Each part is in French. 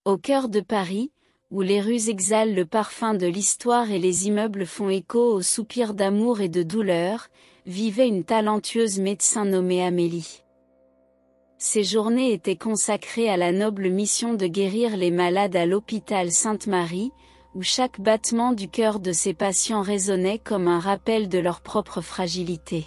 Au cœur de Paris, où les rues exhalent le parfum de l'histoire et les immeubles font écho aux soupirs d'amour et de douleur, vivait une talentueuse médecin nommée Amélie. Ses journées étaient consacrées à la noble mission de guérir les malades à l'hôpital Sainte-Marie, où chaque battement du cœur de ses patients résonnait comme un rappel de leur propre fragilité.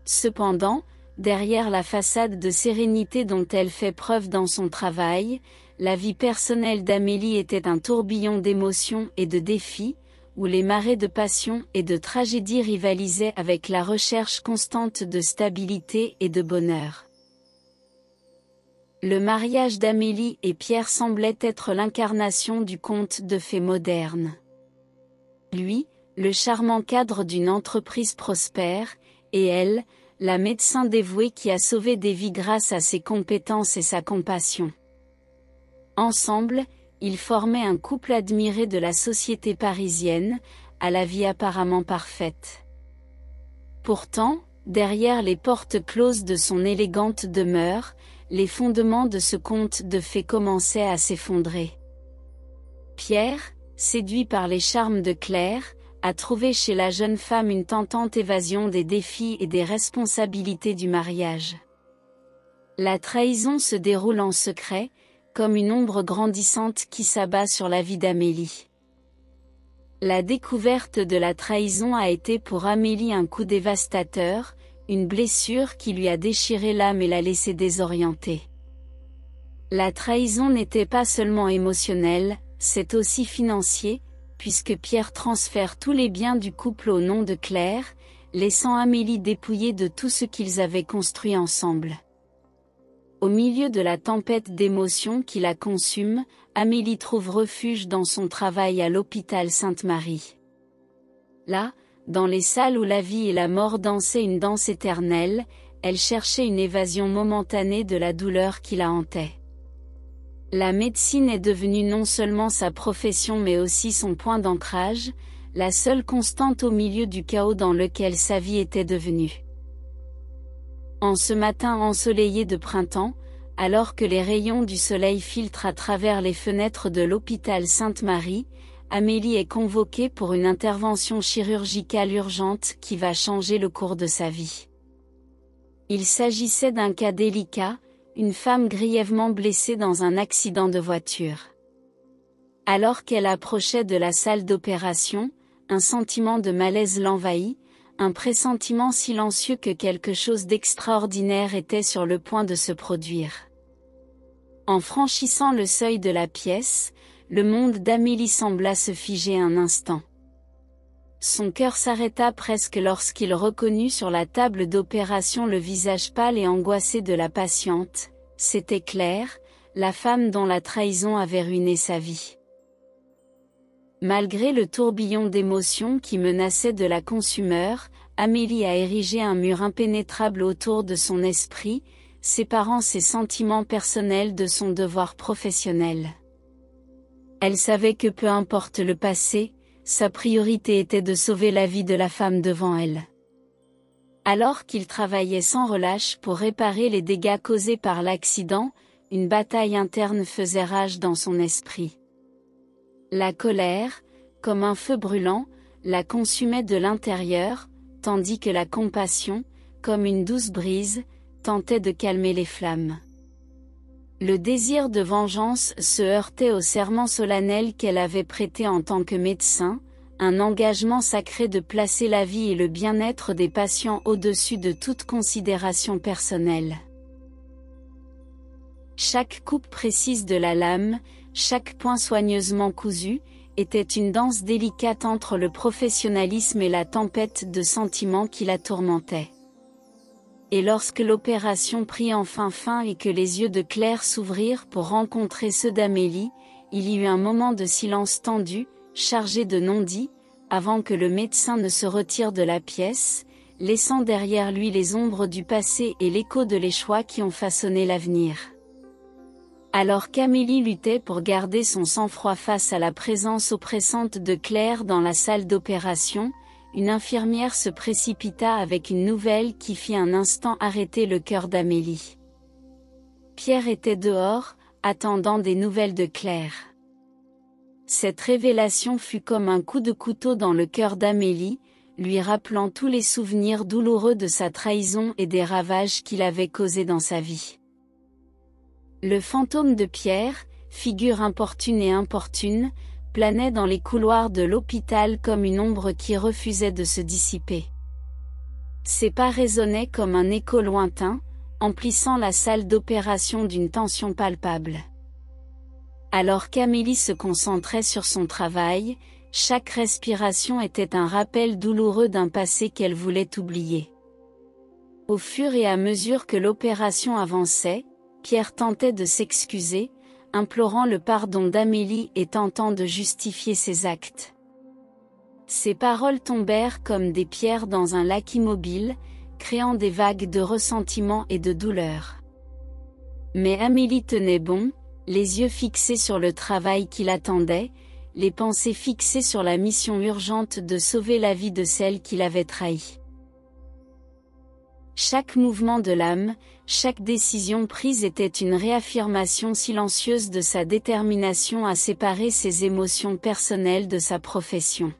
Cependant, derrière la façade de sérénité dont elle fait preuve dans son travail, la vie personnelle d'Amélie était un tourbillon d'émotions et de défis, où les marées de passion et de tragédie rivalisaient avec la recherche constante de stabilité et de bonheur. Le mariage d'Amélie et Pierre semblait être l'incarnation du conte de fées moderne. Lui, le charmant cadre d'une entreprise prospère, et elle, la médecin dévouée qui a sauvé des vies grâce à ses compétences et sa compassion. Ensemble, ils formaient un couple admiré de la société parisienne, à la vie apparemment parfaite. Pourtant, derrière les portes closes de son élégante demeure, les fondements de ce conte de fées commençaient à s'effondrer. Pierre, séduit par les charmes de Claire, a trouvé chez la jeune femme une tentante évasion des défis et des responsabilités du mariage. La trahison se déroule en secret, comme une ombre grandissante qui s'abat sur la vie d'Amélie. La découverte de la trahison a été pour Amélie un coup dévastateur, une blessure qui lui a déchiré l'âme et l'a laissée désorientée. La trahison n'était pas seulement émotionnelle, c'est aussi financier, puisque Pierre transfère tous les biens du couple au nom de Claire, laissant Amélie dépouillée de tout ce qu'ils avaient construit ensemble. Au milieu de la tempête d'émotions qui la consume, Amélie trouve refuge dans son travail à l'hôpital Sainte-Marie. Là, dans les salles où la vie et la mort dansaient une danse éternelle, elle cherchait une évasion momentanée de la douleur qui la hantait. La médecine est devenue non seulement sa profession mais aussi son point d'ancrage, la seule constante au milieu du chaos dans lequel sa vie était devenue. En ce matin ensoleillé de printemps, alors que les rayons du soleil filtrent à travers les fenêtres de l'hôpital Sainte-Marie, Amélie est convoquée pour une intervention chirurgicale urgente qui va changer le cours de sa vie. Il s'agissait d'un cas délicat, une femme grièvement blessée dans un accident de voiture. Alors qu'elle approchait de la salle d'opération, un sentiment de malaise l'envahit, un pressentiment silencieux que quelque chose d'extraordinaire était sur le point de se produire. En franchissant le seuil de la pièce, le monde d'Amélie sembla se figer un instant. Son cœur s'arrêta presque lorsqu'il reconnut sur la table d'opération le visage pâle et angoissé de la patiente. C'était Claire, la femme dont la trahison avait ruiné sa vie. Malgré le tourbillon d'émotions qui menaçait de la consumer, Amélie a érigé un mur impénétrable autour de son esprit, séparant ses sentiments personnels de son devoir professionnel. Elle savait que peu importe le passé, sa priorité était de sauver la vie de la femme devant elle. Alors qu'il travaillait sans relâche pour réparer les dégâts causés par l'accident, une bataille interne faisait rage dans son esprit. La colère, comme un feu brûlant, la consumait de l'intérieur, tandis que la compassion, comme une douce brise, tentait de calmer les flammes. Le désir de vengeance se heurtait au serment solennel qu'elle avait prêté en tant que médecin, un engagement sacré de placer la vie et le bien-être des patients au-dessus de toute considération personnelle. Chaque coupe précise de la lame, chaque point soigneusement cousu, était une danse délicate entre le professionnalisme et la tempête de sentiments qui la tourmentaient. Et lorsque l'opération prit enfin fin et que les yeux de Claire s'ouvrirent pour rencontrer ceux d'Amélie, il y eut un moment de silence tendu, chargé de non-dits, avant que le médecin ne se retire de la pièce, laissant derrière lui les ombres du passé et l'écho de les choix qui ont façonné l'avenir. Alors qu'Amélie luttait pour garder son sang-froid face à la présence oppressante de Claire dans la salle d'opération, une infirmière se précipita avec une nouvelle qui fit un instant arrêter le cœur d'Amélie. Pierre était dehors, attendant des nouvelles de Claire. Cette révélation fut comme un coup de couteau dans le cœur d'Amélie, lui rappelant tous les souvenirs douloureux de sa trahison et des ravages qu'il avait causés dans sa vie. Le fantôme de Pierre, figure importune et importune, planait dans les couloirs de l'hôpital comme une ombre qui refusait de se dissiper. Ses pas résonnaient comme un écho lointain, emplissant la salle d'opération d'une tension palpable. Alors qu'Amélie se concentrait sur son travail, chaque respiration était un rappel douloureux d'un passé qu'elle voulait oublier. Au fur et à mesure que l'opération avançait, Pierre tentait de s'excuser, implorant le pardon d'Amélie et tentant de justifier ses actes. Ses paroles tombèrent comme des pierres dans un lac immobile, créant des vagues de ressentiment et de douleur. Mais Amélie tenait bon, les yeux fixés sur le travail qui l'attendait, les pensées fixées sur la mission urgente de sauver la vie de celle qui l'avait trahi. Chaque mouvement de l'âme, chaque décision prise était une réaffirmation silencieuse de sa détermination à séparer ses émotions personnelles de sa profession.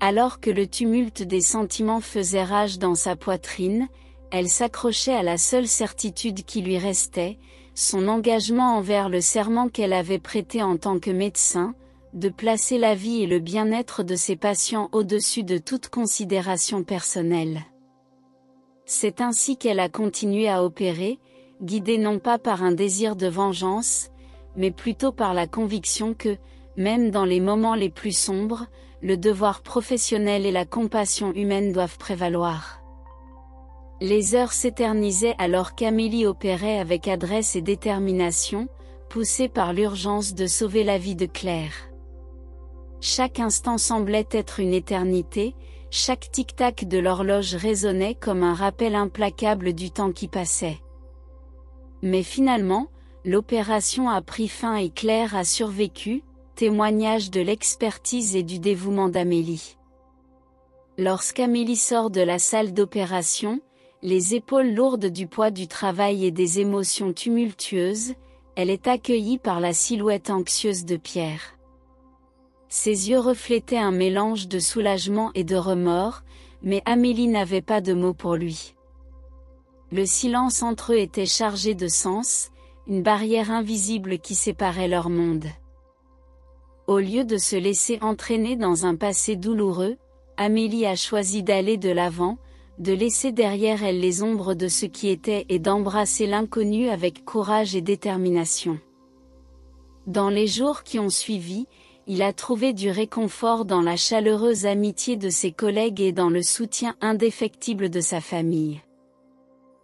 Alors que le tumulte des sentiments faisait rage dans sa poitrine, elle s'accrochait à la seule certitude qui lui restait, son engagement envers le serment qu'elle avait prêté en tant que médecin, de placer la vie et le bien-être de ses patients au-dessus de toute considération personnelle. C'est ainsi qu'elle a continué à opérer, guidée non pas par un désir de vengeance, mais plutôt par la conviction que, même dans les moments les plus sombres, le devoir professionnel et la compassion humaine doivent prévaloir. Les heures s'éternisaient alors qu'Amélie opérait avec adresse et détermination, poussée par l'urgence de sauver la vie de Claire. Chaque instant semblait être une éternité, chaque tic-tac de l'horloge résonnait comme un rappel implacable du temps qui passait. Mais finalement, l'opération a pris fin et Claire a survécu, témoignage de l'expertise et du dévouement d'Amélie. Lorsqu'Amélie sort de la salle d'opération, les épaules lourdes du poids du travail et des émotions tumultueuses, elle est accueillie par la silhouette anxieuse de Pierre. Ses yeux reflétaient un mélange de soulagement et de remords, mais Amélie n'avait pas de mots pour lui. Le silence entre eux était chargé de sens, une barrière invisible qui séparait leur monde. Au lieu de se laisser entraîner dans un passé douloureux, Amélie a choisi d'aller de l'avant, de laisser derrière elle les ombres de ce qui était et d'embrasser l'inconnu avec courage et détermination. Dans les jours qui ont suivi, il a trouvé du réconfort dans la chaleureuse amitié de ses collègues et dans le soutien indéfectible de sa famille.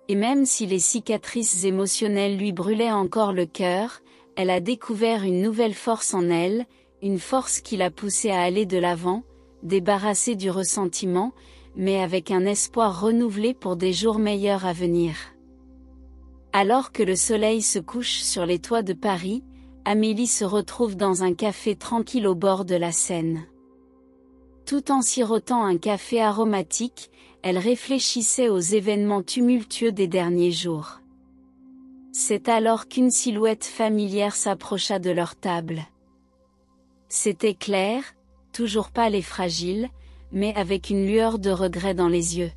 Et même si les cicatrices émotionnelles lui brûlaient encore le cœur, elle a découvert une nouvelle force en elle, une force qui l'a poussée à aller de l'avant, débarrassée du ressentiment, mais avec un espoir renouvelé pour des jours meilleurs à venir. Alors que le soleil se couche sur les toits de Paris, Amélie se retrouve dans un café tranquille au bord de la Seine. Tout en sirotant un café aromatique, elle réfléchissait aux événements tumultueux des derniers jours. C'est alors qu'une silhouette familière s'approcha de leur table. C'était Claire, toujours pâle et fragile, mais avec une lueur de regret dans les yeux.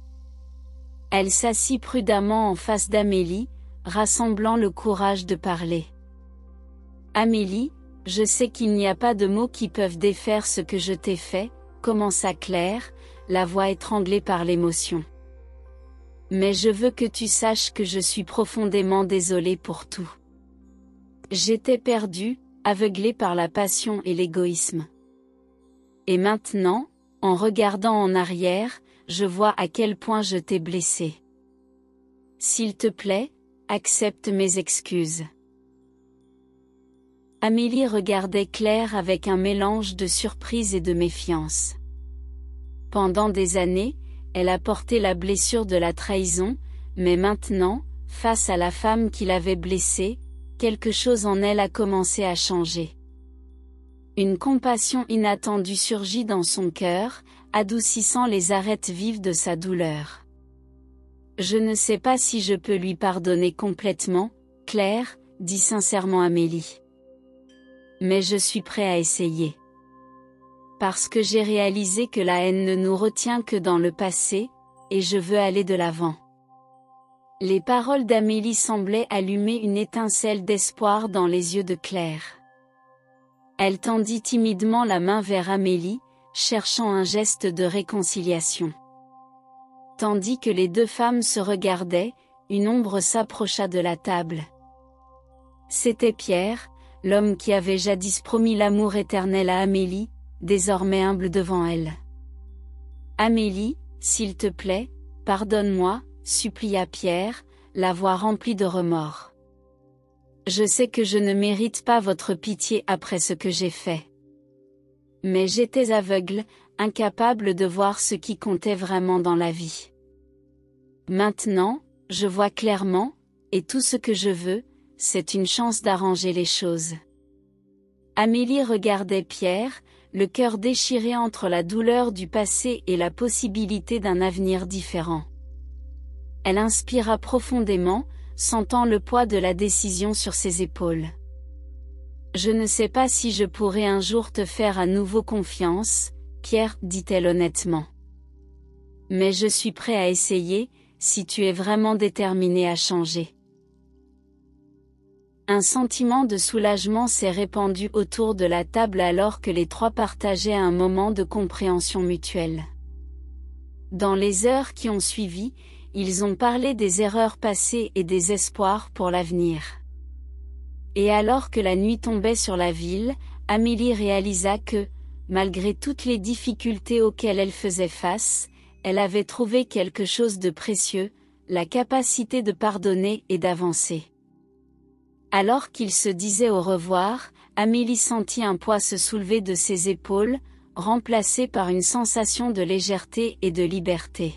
Elle s'assit prudemment en face d'Amélie, rassemblant le courage de parler. « Amélie, je sais qu'il n'y a pas de mots qui peuvent défaire ce que je t'ai fait, » commença Claire, la voix étranglée par l'émotion. « Mais je veux que tu saches que je suis profondément désolée pour tout. J'étais perdue, aveuglée par la passion et l'égoïsme. Et maintenant, en regardant en arrière, je vois à quel point je t'ai blessée. S'il te plaît, accepte mes excuses. » Amélie regardait Claire avec un mélange de surprise et de méfiance. Pendant des années, elle a porté la blessure de la trahison, mais maintenant, face à la femme qui l'avait blessée, quelque chose en elle a commencé à changer. Une compassion inattendue surgit dans son cœur, adoucissant les arêtes vives de sa douleur. « Je ne sais pas si je peux lui pardonner complètement, Claire, » dit sincèrement Amélie. Mais je suis prêt à essayer. Parce que j'ai réalisé que la haine ne nous retient que dans le passé, et je veux aller de l'avant. Les paroles d'Amélie semblaient allumer une étincelle d'espoir dans les yeux de Claire. Elle tendit timidement la main vers Amélie, cherchant un geste de réconciliation. Tandis que les deux femmes se regardaient, une ombre s'approcha de la table. C'était Pierre, l'homme qui avait jadis promis l'amour éternel à Amélie, désormais humble devant elle. « Amélie, s'il te plaît, pardonne-moi, » supplia Pierre, la voix remplie de remords. « Je sais que je ne mérite pas votre pitié après ce que j'ai fait. Mais j'étais aveugle, incapable de voir ce qui comptait vraiment dans la vie. Maintenant, je vois clairement, et tout ce que je veux, c'est une chance d'arranger les choses. » Amélie regardait Pierre, le cœur déchiré entre la douleur du passé et la possibilité d'un avenir différent. Elle inspira profondément, sentant le poids de la décision sur ses épaules. « Je ne sais pas si je pourrai un jour te faire à nouveau confiance, Pierre, dit-elle honnêtement. Mais je suis prêt à essayer, si tu es vraiment déterminé à changer. » Un sentiment de soulagement s'est répandu autour de la table alors que les trois partageaient un moment de compréhension mutuelle. Dans les heures qui ont suivi, ils ont parlé des erreurs passées et des espoirs pour l'avenir. Et alors que la nuit tombait sur la ville, Amélie réalisa que, malgré toutes les difficultés auxquelles elle faisait face, elle avait trouvé quelque chose de précieux, la capacité de pardonner et d'avancer. Alors qu'ils se disaient au revoir, Amélie sentit un poids se soulever de ses épaules, remplacé par une sensation de légèreté et de liberté.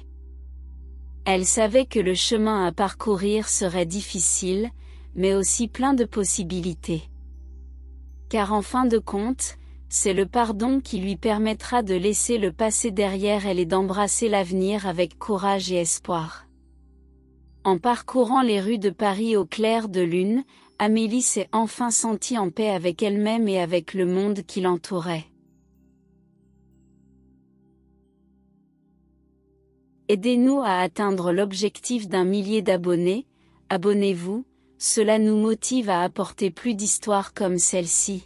Elle savait que le chemin à parcourir serait difficile, mais aussi plein de possibilités. Car en fin de compte, c'est le pardon qui lui permettra de laisser le passé derrière elle et d'embrasser l'avenir avec courage et espoir. En parcourant les rues de Paris au clair de lune, Amélie s'est enfin sentie en paix avec elle-même et avec le monde qui l'entourait. Aidez-nous à atteindre l'objectif d'1 million d'abonnés, abonnez-vous, cela nous motive à apporter plus d'histoires comme celle-ci.